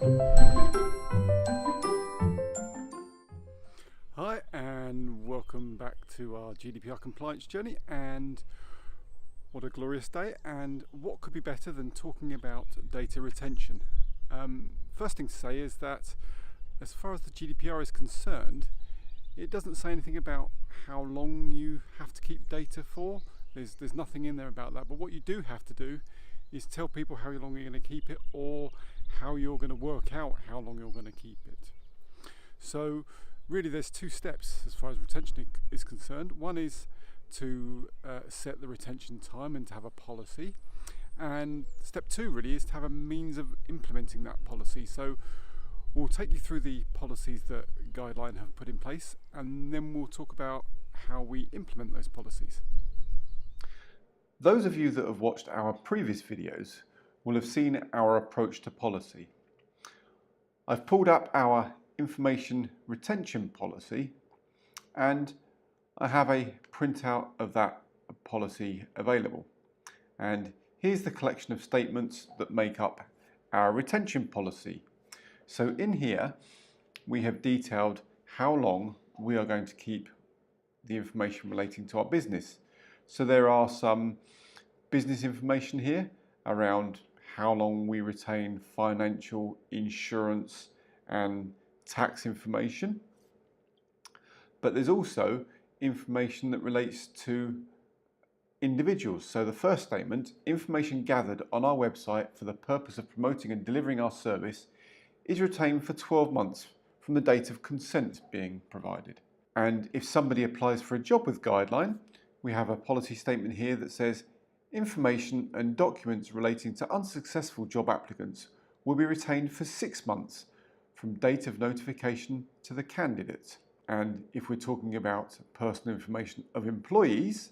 Hi and welcome back to our GDPR compliance journey, and what a glorious day, and what could be better than talking about data retention. First thing to say is that as far as the GDPR is concerned, it doesn't say anything about how long you have to keep data for. There's nothing in there about that, but what you do have to do is tell people how long you're going to keep it, or how you're going to work out how long you're going to keep it. So really there's two steps as far as retention is concerned. One is to set the retention time and to have a policy, and step two really is to have a means of implementing that policy. So we'll take you through the policies that Guideline have put in place, and then we'll talk about how we implement those policies. Those of you that have watched our previous videos will have seen our approach to policy. I've pulled up our information retention policy, and I have a printout of that policy available. And here's the collection of statements that make up our retention policy. So in here we have detailed how long we are going to keep the information relating to our business. So there are some business information here around how long we retain financial, insurance and tax information. But there's also information that relates to individuals. So the first statement, information gathered on our website for the purpose of promoting and delivering our service is retained for 12 months from the date of consent being provided. And if somebody applies for a job with Guideline, we have a policy statement here that says information and documents relating to unsuccessful job applicants will be retained for 6 months from date of notification to the candidate. And if we're talking about personal information of employees,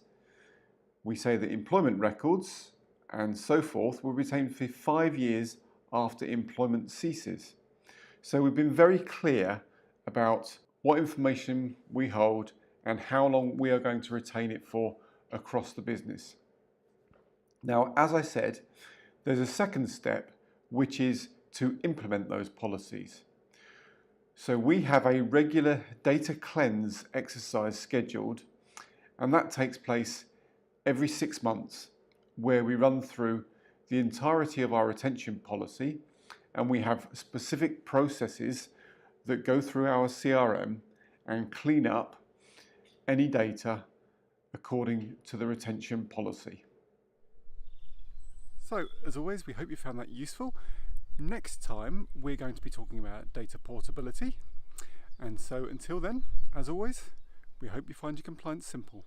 we say that employment records and so forth will be retained for 5 years after employment ceases. So we've been very clear about what information we hold and how long we are going to retain it for across the business. Now, as I said, there's a second step, which is to implement those policies. So we have a regular data cleanse exercise scheduled, and that takes place every 6 months, where we run through the entirety of our retention policy, and we have specific processes that go through our CRM and clean up any data according to the retention policy. So as always, we hope you found that useful. Next time we're going to be talking about data portability, and so until then, as always, we hope you find your compliance simple.